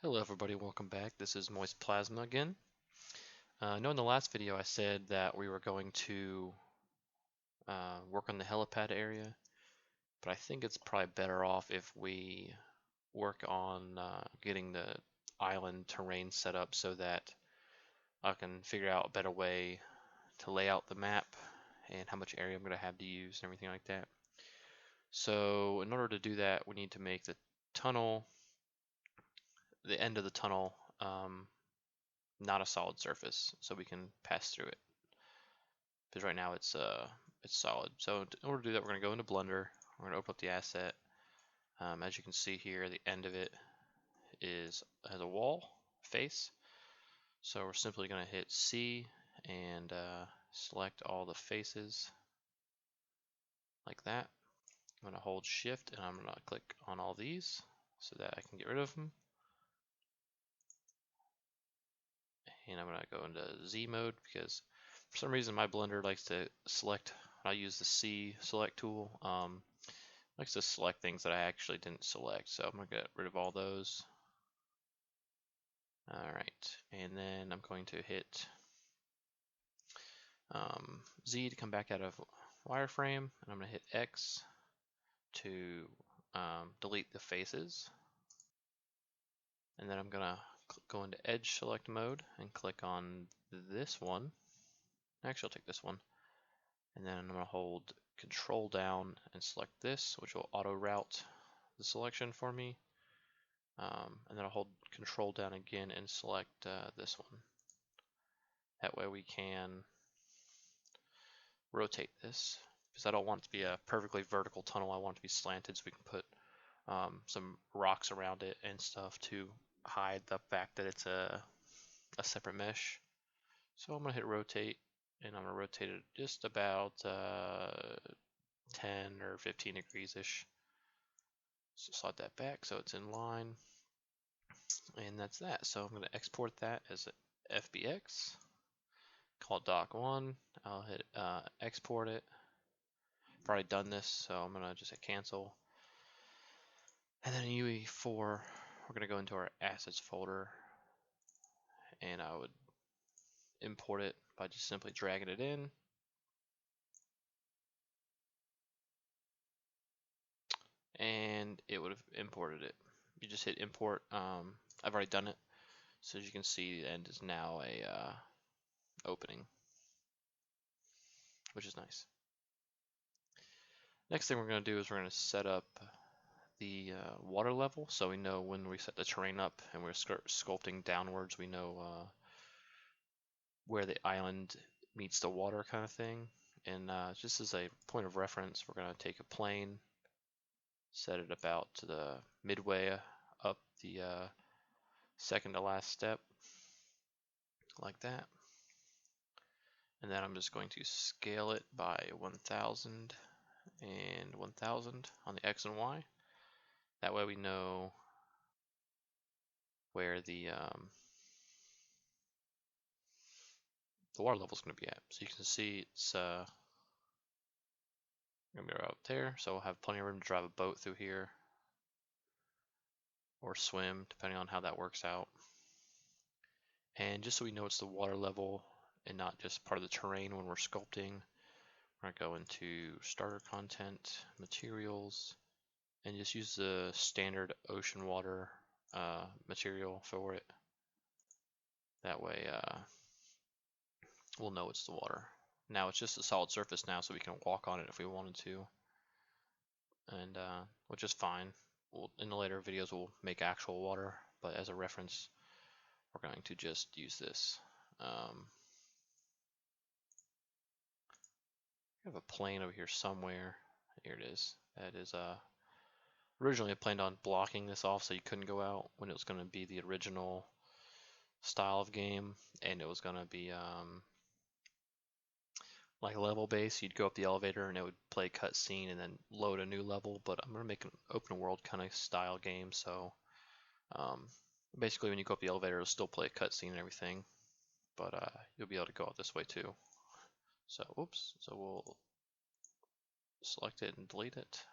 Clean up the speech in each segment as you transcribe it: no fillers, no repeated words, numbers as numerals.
Hello everybody, welcome back. This is Moist Plasma again. I know in the last video I said that we were going to work on the helipad area, but I think it's probably better off if we work on getting the island terrain set up so that I can figure out a better way to lay out the map and how much area I'm going to have to use and everything like that. So in order to do that, we need to make the tunnel, the end of the tunnel, not a solid surface, so we can pass through it. Because right now it's solid. So in order to do that, we're going to go into Blender. We're going to open up the asset. As you can see here, the end of it has a wall face. So we're simply going to hit C and select all the faces like that. I'm going to hold Shift and I'm going to click on all these so that I can get rid of them. And I'm going to go into Z mode because for some reason my Blender likes to select. I use the C select tool. Likes to select things that I actually didn't select, so I'm going to get rid of all those. Alright, and then I'm going to hit Z to come back out of wireframe, and I'm going to hit X to delete the faces. And then I'm going to go into edge select mode and click on this one. Actually, I'll take this one. And then I'm going to hold Control down and select this, which will auto route the selection for me. And then I'll hold Control down again and select this one. That way we can rotate this, because I don't want it to be a perfectly vertical tunnel. I want it to be slanted so we can put some rocks around it and stuff to hide the fact that it's a separate mesh. So I'm going to hit rotate, and I'm going to rotate it just about 10 or 15 degrees-ish. So slide that back so it's in line. And that's that. So I'm going to export that as a FBX. Call doc1. I'll hit export it. I've already done this, so I'm going to just hit cancel. And then in UE4, we're going to go into our assets folder, and I would import it by just simply dragging it in. And it would have imported it. You just hit import. I've already done it. So as you can see, the end is now a opening, which is nice. Next thing we're going to do is we're going to set up the water level, so we know when we set the terrain up and we're sculpting downwards, we know where the island meets the water kind of thing. And just as a point of reference, we're going to take a plane, set it about to the midway up the second to last step, like that. And then I'm just going to scale it by 1000 and 1000 on the X and Y. That way we know where the water level is going to be at. So you can see it's going to be right up there. So we'll have plenty of room to drive a boat through here or swim, depending on how that works out. And just so we know it's the water level and not just part of the terrain when we're sculpting, we're going to go into starter content, materials, and just use the standard ocean water material for it. That way we'll know it's the water. Now it's just a solid surface now, so we can walk on it if we wanted to, and which is fine. In the later videos we'll make actual water, but as a reference we're going to just use this. I have a plane over here somewhere. Here it is. That is originally I planned on blocking this off so you couldn't go out when it was going to be the original style of game, and it was going to be like level based. You'd go up the elevator and it would play cutscene and then load a new level. But I'm going to make an open world kind of style game, so basically when you go up the elevator it'll still play a cutscene and everything, but you'll be able to go out this way too. So oops, so we'll select it and delete it.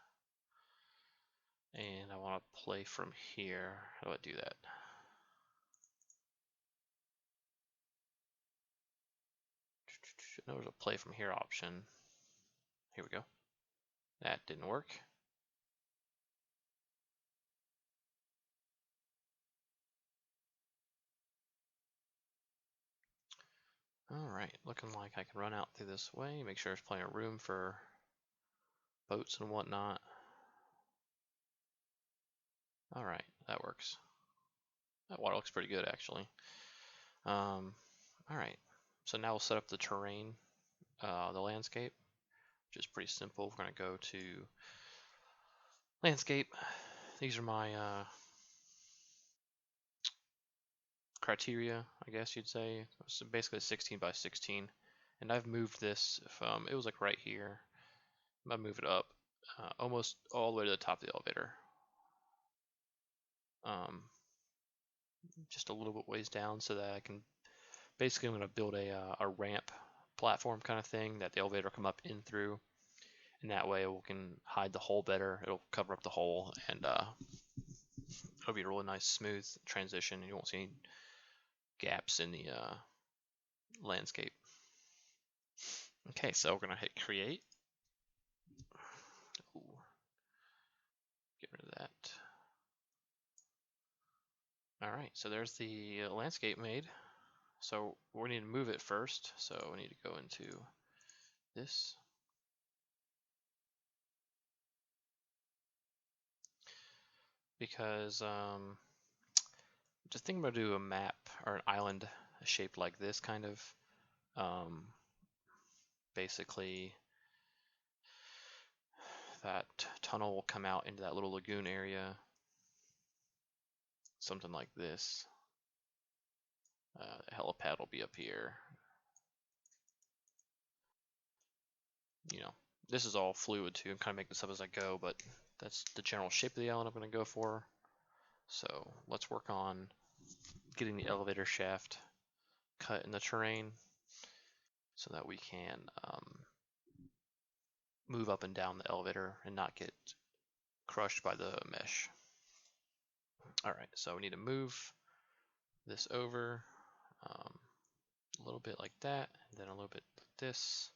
And I want to play from here. How do I do that? know there's a play from here option. Here we go. That didn't work. All right, looking like I can run out through this way, make sure there's plenty of room for boats and whatnot. All right, that works. That water looks pretty good, actually. All right, so now we'll set up the terrain, the landscape, which is pretty simple. We're going to go to landscape. These are my criteria, I guess you'd say. So basically 16 by 16. And I've moved this from, it was like right here. I move it up almost all the way to the top of the elevator. Just a little bit ways down so that I can, basically I'm going to build a ramp platform kind of thing that the elevator will come up in through. And that way we can hide the hole better. It'll cover up the hole and it'll be a really nice smooth transition. You won't see any gaps in the landscape. Okay, so we're gonna hit create. Ooh. Get rid of that. All right, so there's the landscape made. So we need to move it first. So we need to go into this. Because just thinking about do a map or an island shaped like this kind of. Basically, that tunnel will come out into that little lagoon area. Something like this. The helipad will be up here. You know, this is all fluid too. I'm kind of making this up as I go, but that's the general shape of the island I'm going to go for. So let's work on getting the elevator shaft cut in the terrain so that we can move up and down the elevator and not get crushed by the mesh. All right, so we need to move this over a little bit like that, and then a little bit like this.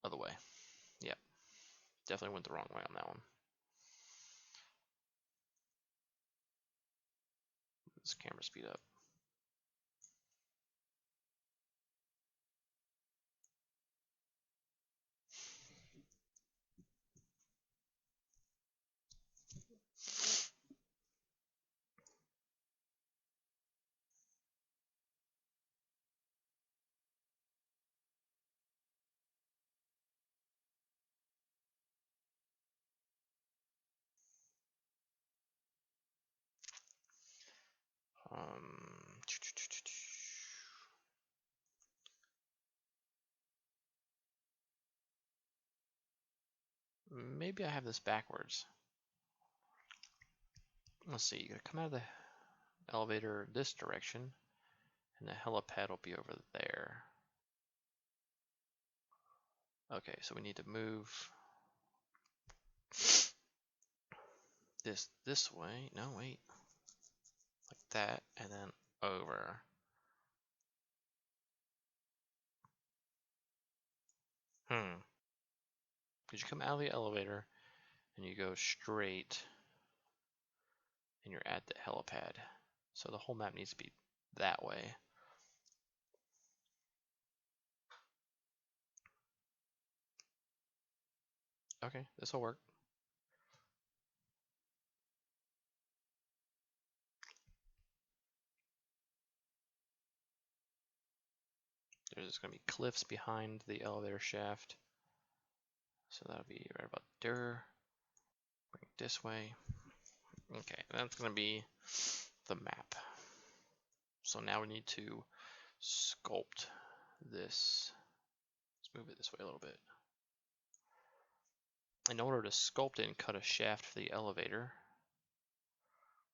Other way. Yep, definitely went the wrong way on that one. This camera speed up. Maybe I have this backwards. Let's see, you gotta come out of the elevator this direction, and the helipad will be over there. Okay, so we need to move this way. No, wait. Like that, and then over. Because you come out of the elevator, and you go straight, and you're at the helipad. So the whole map needs to be that way. Okay, this will work. There's going to be cliffs behind the elevator shaft. So that'll be right about there. Bring it this way. Okay, that's going to be the map. So now we need to sculpt this. Let's move it this way a little bit. In order to sculpt it and cut a shaft for the elevator,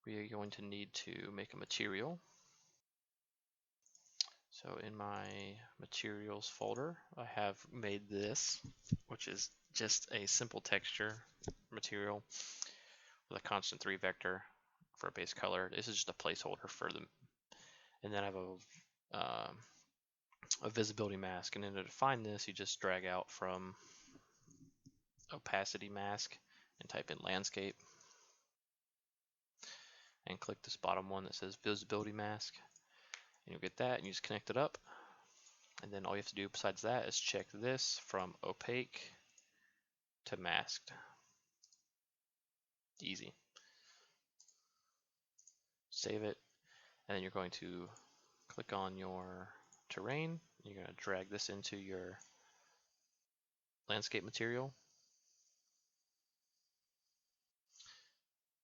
we are going to need to make a material. So in my materials folder, I have made this, which is just a simple texture material with a constant 3 vector for a base color. This is just a placeholder for them. And then I have a visibility mask, and then to define this, you just drag out from opacity mask and type in landscape and click this bottom one that says visibility mask, and you'll get that, and you just connect it up. And then all you have to do besides that is check this from opaque to masked. Easy. Save it, and then you're going to click on your terrain. You're going to drag this into your landscape material,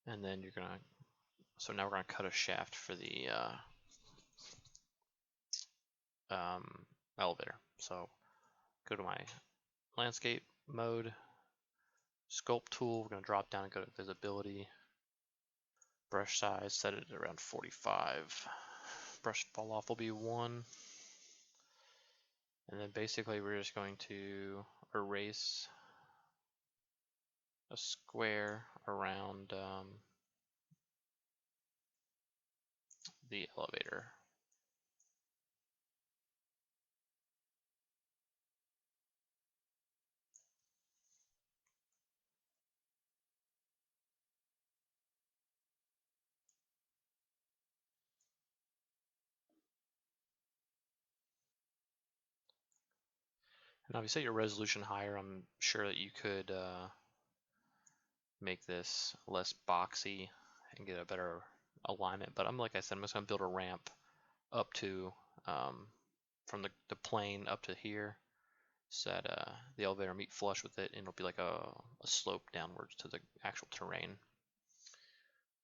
and then you're going to, so now we're going to cut a shaft for the elevator. So go to my landscape mode, sculpt tool, we're going to drop down and go to visibility, brush size, set it at around 45, brush fall off will be 1, and then basically we're just going to erase a square around the elevator. And now if you set your resolution higher, I'm sure that you could make this less boxy and get a better alignment. But like I said, I'm just going to build a ramp up to from the plane up to here, so that the elevator meet flush with it, and it'll be like a slope downwards to the actual terrain.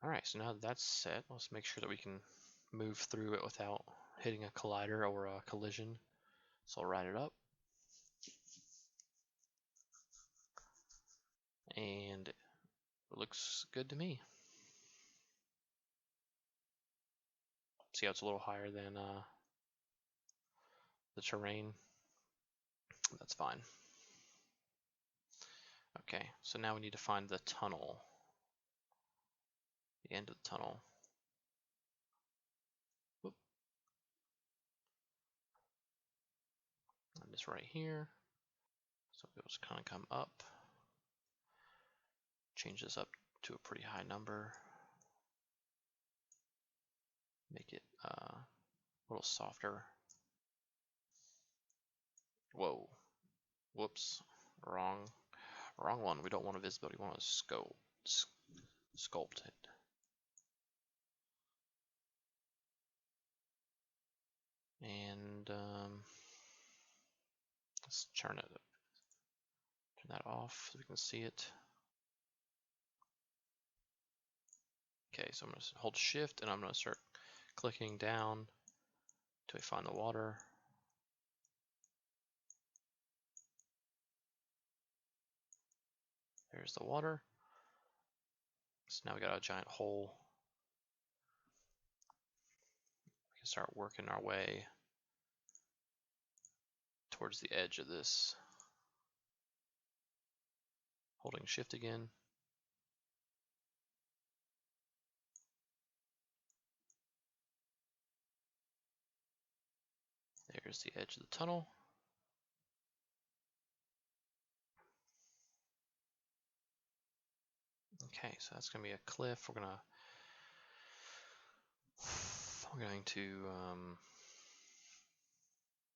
Alright, so now that that's set, let's make sure that we can move through it without hitting a collider or a collision. So I'll write it up. And it looks good to me. See how it's a little higher than the terrain? That's fine. Okay, so now we need to find the tunnel, the end of the tunnel. Whoop. And this right here. So it was kind of come up. Change this up to a pretty high number. Make it a little softer. Whoa. Whoops. Wrong one. We don't want a visibility. We want to sculpt it. And let's turn that off so we can see it. Okay, so I'm going to hold shift and I'm going to start clicking down until we find the water. There's the water. So now we got a giant hole. We can start working our way towards the edge of this. Holding shift again. There's the edge of the tunnel. Okay, so that's going to be a cliff. We're going to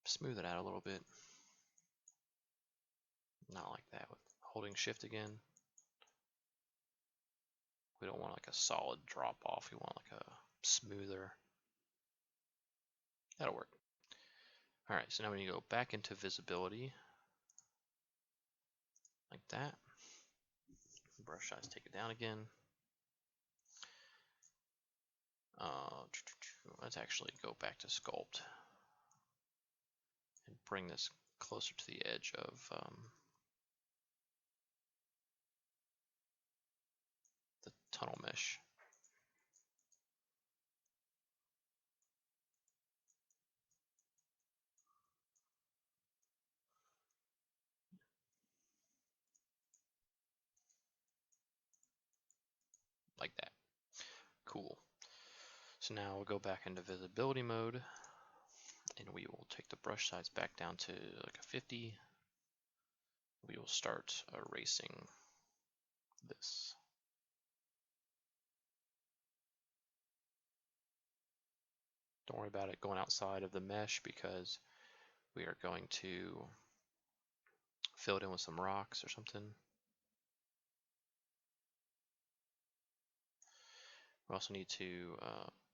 smooth it out a little bit. Not like that. With holding shift again. We don't want like a solid drop off. We want like a smoother. That'll work. All right, so now we need to go back into visibility, like that. Brush size, take it down again. Let's actually go back to sculpt and bring this closer to the edge of the tunnel mesh. Cool. So now we'll go back into visibility mode, and we will take the brush size back down to like a 50. We will start erasing this. Don't worry about it going outside of the mesh because we are going to fill it in with some rocks or something. We also need to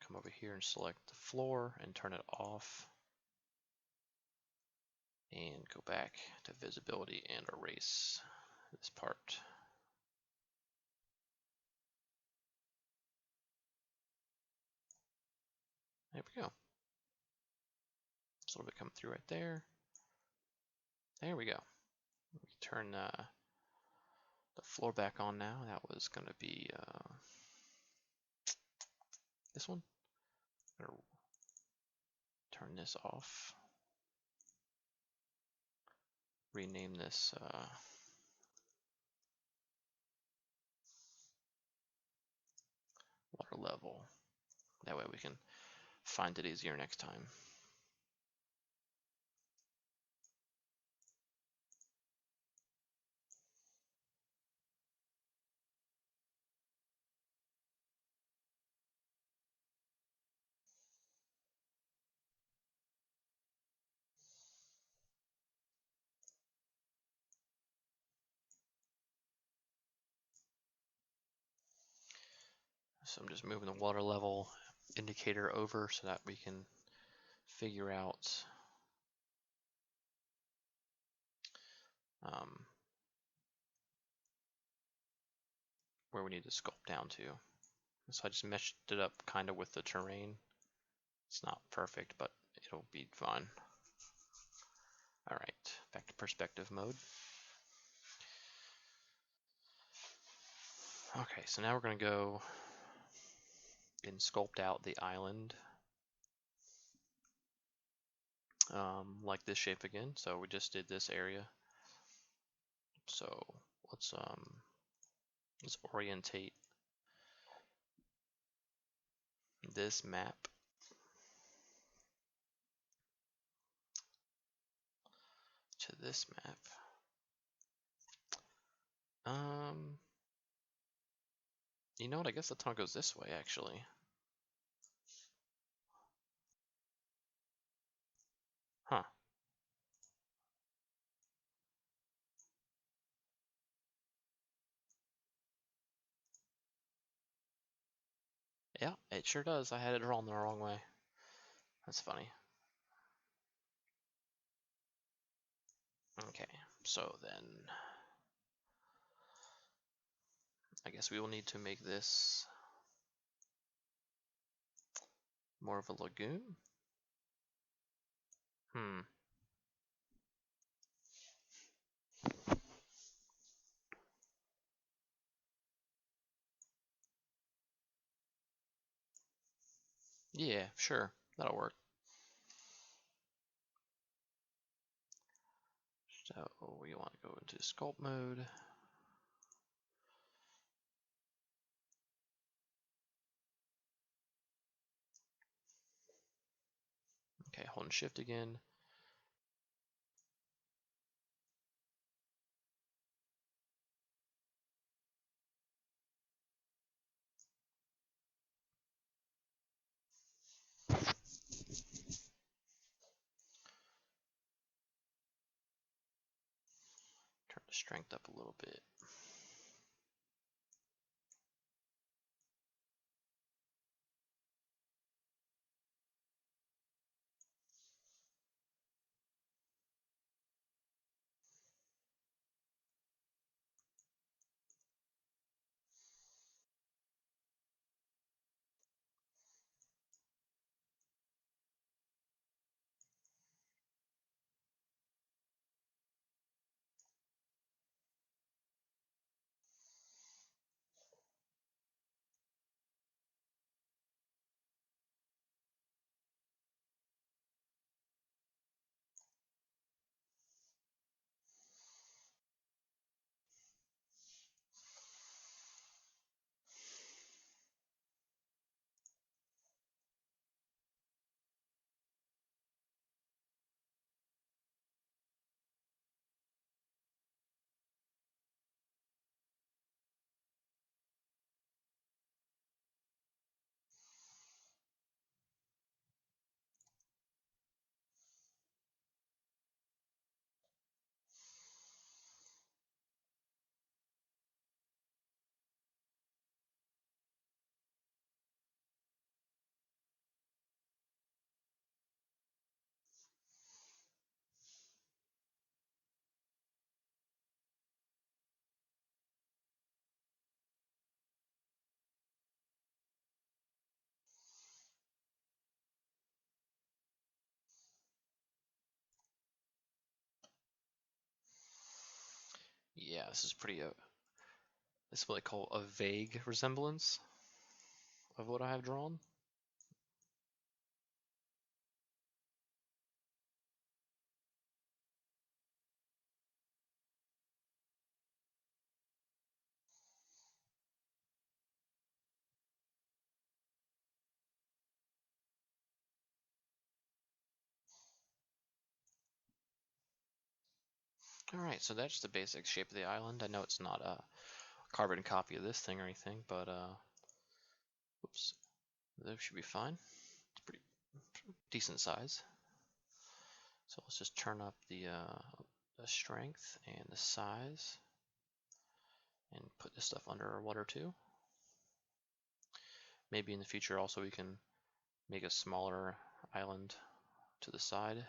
come over here and select the floor and turn it off, and go back to visibility and erase this part. There we go. It's a little bit coming through right there. There we go. We turn the floor back on now. That was going to be this one. I'm going to turn this off. Rename this water level. That way we can find it easier next time. So I'm just moving the water level indicator over so that we can figure out where we need to sculpt down to. So I just meshed it up kind of with the terrain. It's not perfect, but it'll be fine. All right, back to perspective mode. Okay, so now we're going to go and sculpt out the island like this shape again. So we just did this area. So let's orientate this map to this map. You know what? I guess the tunnel goes this way actually. Huh. Yeah, it sure does. I had it drawn the wrong way. That's funny. Okay, so then I guess we will need to make this more of a lagoon. Yeah, sure, that'll work. So we want to go into sculpt mode. Okay, holding shift again. Turn the strength up a little bit. Yeah, this is pretty, this is what I call a vague resemblance of what I have drawn. Alright, so that's the basic shape of the island. I know it's not a carbon copy of this thing or anything, but whoops, that should be fine. It's pretty decent size. So let's just turn up the strength and the size and put this stuff under water too. Maybe in the future also we can make a smaller island to the side.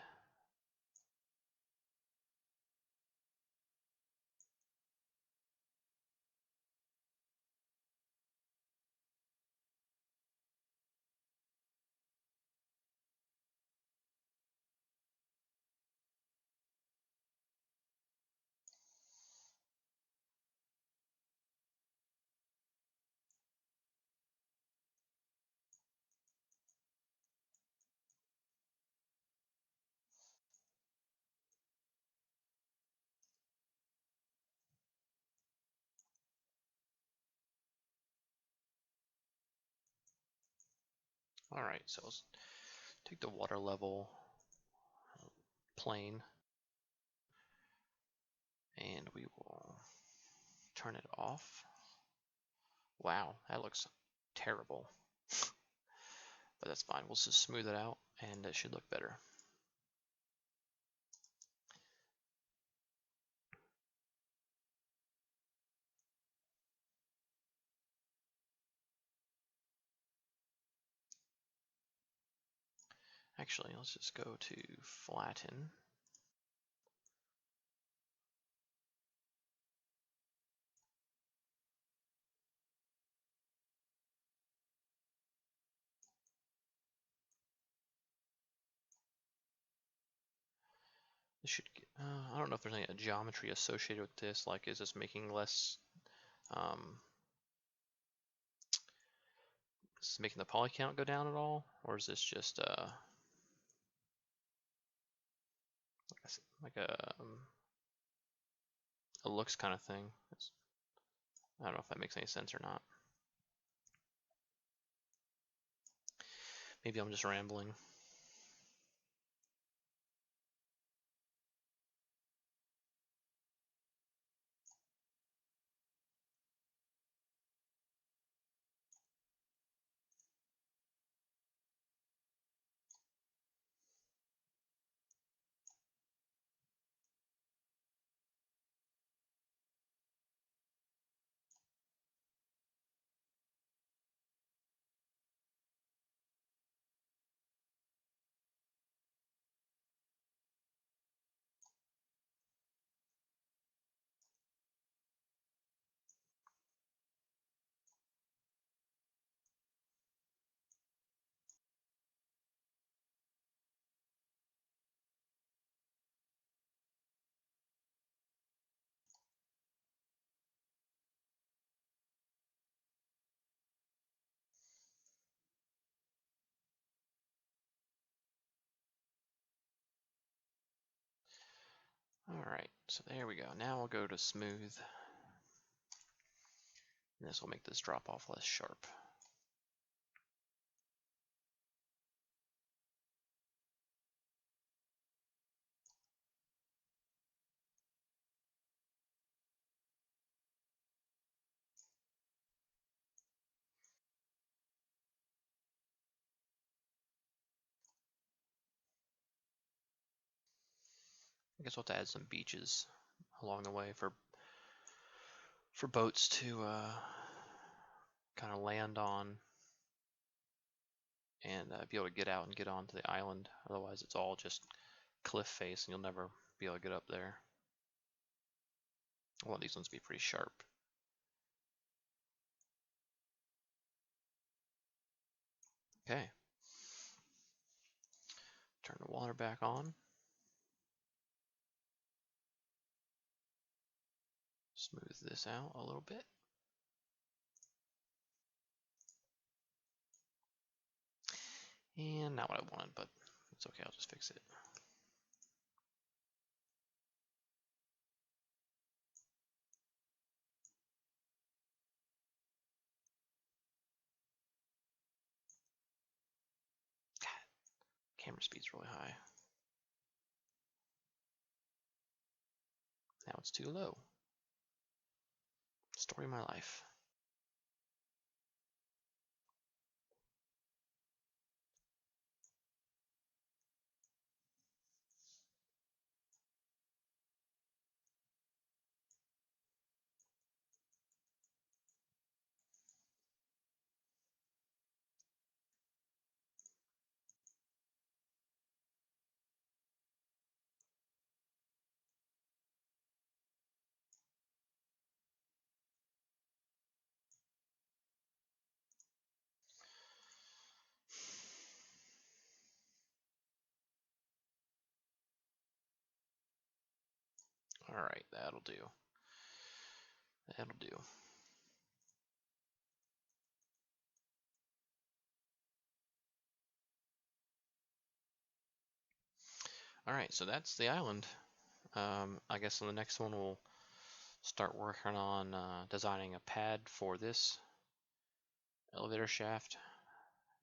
Alright, so let's take the water level plane and we will turn it off. Wow, that looks terrible. But that's fine, we'll just smooth it out and it should look better. Actually, let's just go to flatten. This should get, I don't know if there's any geometry associated with this, like is this making less, is this making the poly count go down at all? Or is this just like a looks kind of thing? I don't know if that makes any sense or not. Maybe I'm just rambling. Alright, so there we go. Now we'll go to smooth. And this will make this drop off less sharp. I guess we'll have to add some beaches along the way for boats to kind of land on and be able to get out and get onto the island. Otherwise, it's all just cliff face, and you'll never be able to get up there. I want these ones to be pretty sharp. Okay. Turn the water back on. Smooth this out a little bit. And not what I wanted, but it's okay, I'll just fix it. God, camera speed's really high. Now it's too low. Story of my life. All right, that'll do. That'll do. All right, so that's the island. I guess on the next one we'll start working on designing a pad for this elevator shaft,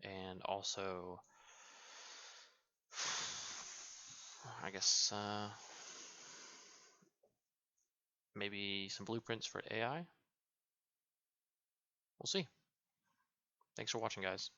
and also I guess maybe some blueprints for AI. We'll see. Thanks for watching, guys.